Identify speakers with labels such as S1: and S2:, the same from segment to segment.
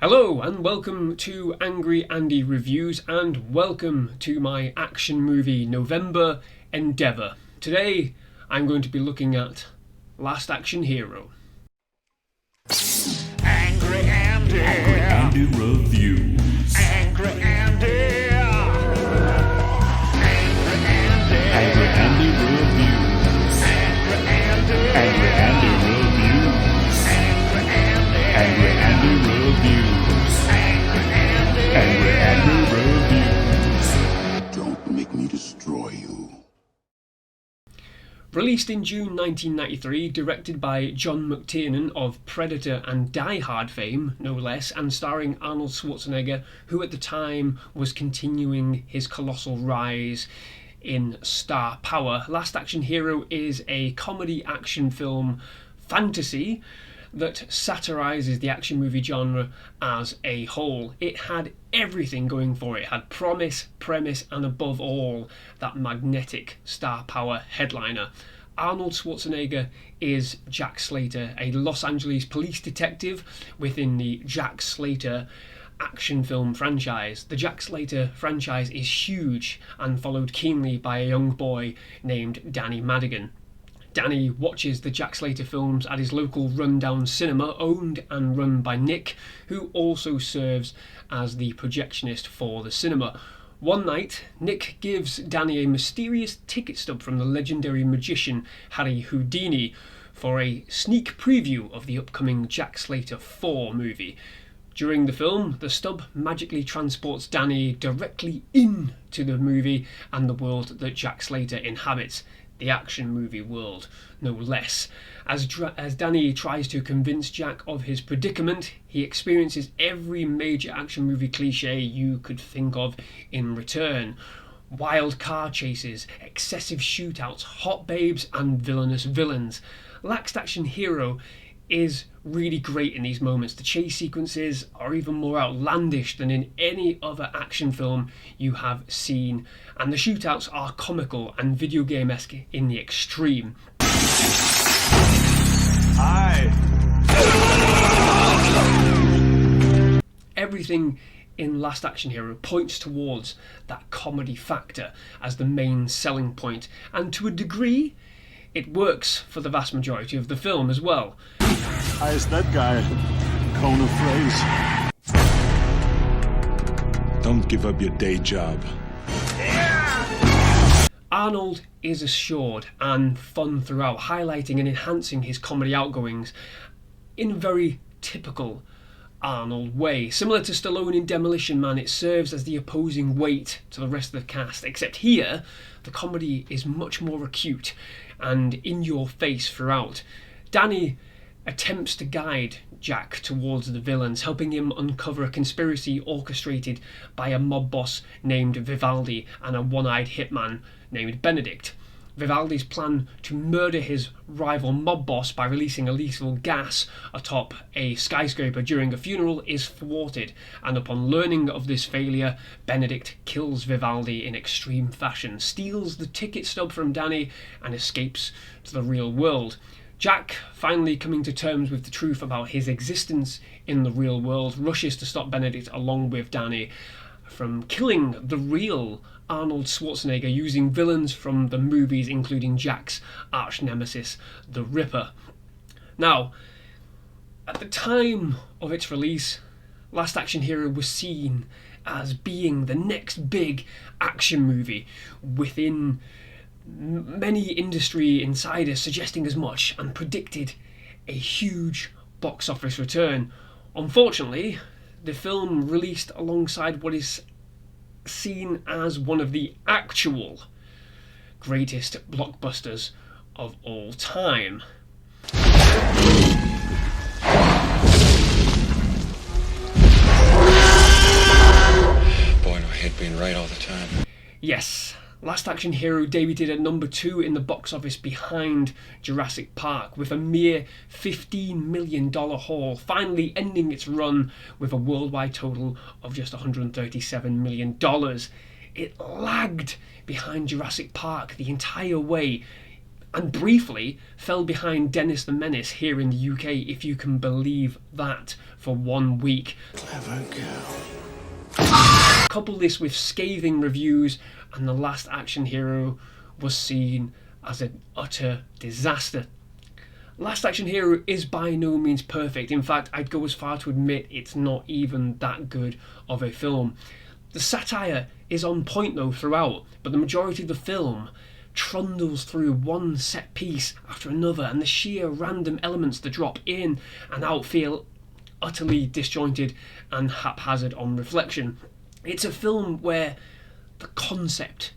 S1: Hello and welcome to Angry Andy Reviews and welcome to my action movie November endeavour. Today I'm going to be looking at Last Action Hero.
S2: Angry Andy.
S3: Angry Andy Reviews.
S2: Angry Andy. Angry Andy.
S3: Angry Andy Reviews.
S2: Angry Andy.
S3: Angry Andy Reviews.
S2: Angry Andy.
S3: Angry Andy Reviews. Angry Andy Reviews.
S4: Don't make me destroy you.
S1: Released in June 1993, directed by John McTiernan of Predator and Die Hard fame, no less, and starring Arnold Schwarzenegger, who at the time was continuing his colossal rise in star power. Last Action Hero is a comedy action film fantasy that satirises the action movie genre as a whole. It had everything going for it. It had promise, premise, and above all, that magnetic star power headliner. Arnold Schwarzenegger is Jack Slater, a Los Angeles police detective within the Jack Slater action film franchise. The Jack Slater franchise is huge and followed keenly by a young boy named Danny Madigan. Danny watches the Jack Slater films at his local rundown cinema, owned and run by Nick, who also serves as the projectionist for the cinema. One night, Nick gives Danny a mysterious ticket stub from the legendary magician Harry Houdini for a sneak preview of the upcoming Jack Slater 4 movie. During the film, the stub magically transports Danny directly into the movie and the world that Jack Slater inhabits. The action movie world, no less. As Danny tries to convince Jack of his predicament, he experiences every major action movie cliche you could think of in return. Wild car chases, excessive shootouts, hot babes, and villainous villains. Last Action Hero is really great in these moments. The chase sequences are even more outlandish than in any other action film you have seen, and the shootouts are comical and video game-esque in the extreme.
S2: Hi.
S1: Everything in Last Action Hero points towards that comedy factor as the main selling point, and to a degree it works for the vast majority of the film as well.
S5: Hi, it's that guy. Cone of phrase.
S3: Don't give up your day job.
S1: Arnold is assured and fun throughout, highlighting and enhancing his comedy outgoings in a very typical Arnold way. Similar to Stallone in Demolition Man, it serves as the opposing weight to the rest of the cast, except here the comedy is much more acute and in your face throughout. Danny attempts to guide Jack towards the villains, helping him uncover a conspiracy orchestrated by a mob boss named Vivaldi and a one-eyed hitman named Benedict. Vivaldi's plan to murder his rival mob boss by releasing a lethal gas atop a skyscraper during a funeral is thwarted, and upon learning of this failure, Benedict kills Vivaldi in extreme fashion, steals the ticket stub from Danny, and escapes to the real world. Jack, finally coming to terms with the truth about his existence in the real world, rushes to stop Benedict along with Danny from killing the real Arnold Schwarzenegger using villains from the movies, including Jack's arch nemesis, the Ripper. Now, at the time of its release, Last Action Hero was seen as being the next big action movie, within many industry insiders suggesting as much, and predicted a huge box office return. Unfortunately, the film released alongside what is seen as one of the actual greatest blockbusters of all time.
S6: Boy, do I hate being right all the time.
S1: Yes, Last Action Hero debuted at number 2 in the box office behind Jurassic Park with a mere $15 million haul, finally ending its run with a worldwide total of just $137 million. It lagged behind Jurassic Park the entire way, and briefly fell behind Dennis the Menace here in the UK, if you can believe that, for 1 week.
S5: ever go.
S1: Couple this with scathing reviews, and The Last Action Hero was seen as an utter disaster. Last Action Hero is by no means perfect. In fact, I'd go as far to admit it's not even that good of a film. The satire is on point though throughout, but the majority of the film trundles through one set piece after another, and the sheer random elements that drop in and out feel utterly disjointed and haphazard on reflection. It's a film where the concept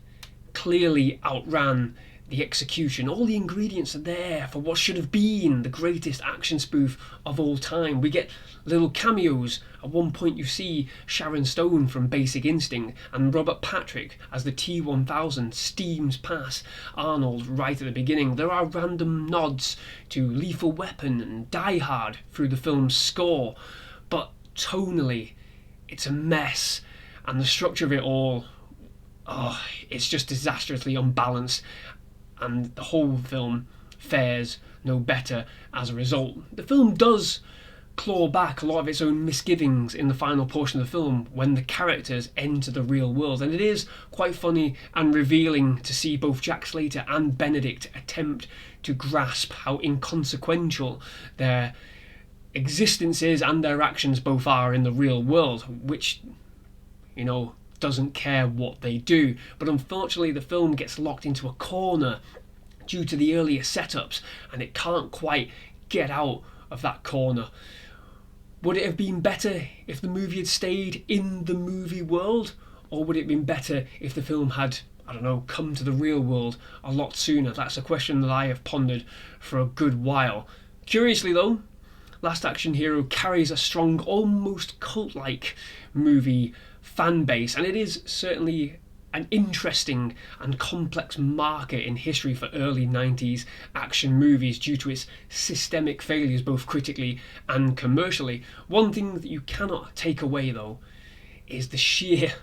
S1: clearly outran the execution. All the ingredients are there for what should have been the greatest action spoof of all time. We get little cameos. At one point you see Sharon Stone from Basic Instinct and Robert Patrick as the T-1000 steams past Arnold right at the beginning. There are random nods to Lethal Weapon and Die Hard through the film's score, but tonally it's a mess, and the structure of it all, it's just disastrously unbalanced, and the whole film fares no better as a result. The film does claw back a lot of its own misgivings in the final portion of the film when the characters enter the real world, and it is quite funny and revealing to see both Jack Slater and Benedict attempt to grasp how inconsequential their existences and their actions both are in the real world, which, doesn't care what they do. But unfortunately the film gets locked into a corner due to the earlier setups, and it can't quite get out of that corner. Would it have been better if the movie had stayed in the movie world, or would it have been better if the film had, come to the real world a lot sooner? That's a question that I have pondered for a good while. Curiously though, Last Action Hero carries a strong, almost cult-like movie fan base, and it is certainly an interesting and complex marker in history for early 90s action movies due to its systemic failures both critically and commercially. One thing that you cannot take away though is the sheer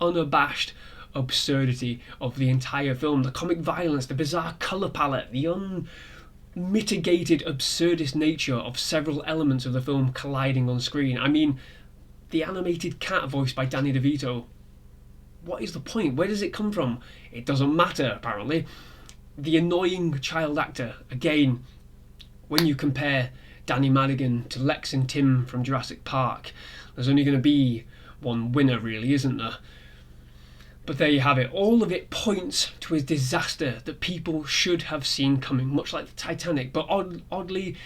S1: unabashed absurdity of the entire film. The comic violence, the bizarre colour palette, the unmitigated absurdist nature of several elements of the film colliding on screen. I mean, the animated cat voiced by Danny DeVito. What is the point? Where does it come from? It doesn't matter, apparently. The annoying child actor. Again, when you compare Danny Madigan to Lex and Tim from Jurassic Park, there's only going to be one winner, really, isn't there? But there you have it. All of it points to a disaster that people should have seen coming, much like the Titanic. But oddly,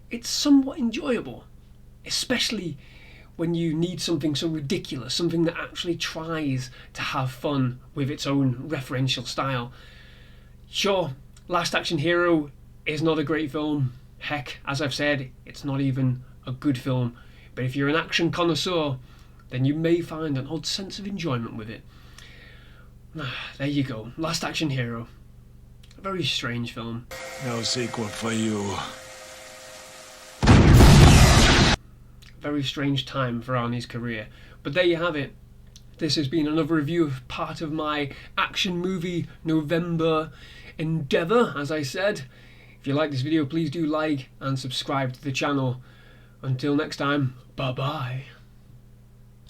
S1: it's somewhat enjoyable, especially when you need something so ridiculous, something that actually tries to have fun with its own referential style. Sure, Last Action Hero is not a great film. Heck, as I've said, it's not even a good film. But if you're an action connoisseur, then you may find an odd sense of enjoyment with it. There you go, Last Action Hero. A very strange film.
S5: No sequel for you.
S1: Very strange time for Arnie's career. But there you have it. This has been another review of part of my action movie November endeavour, as I said. If you like this video, please do like and subscribe to the channel. Until next time, bye bye.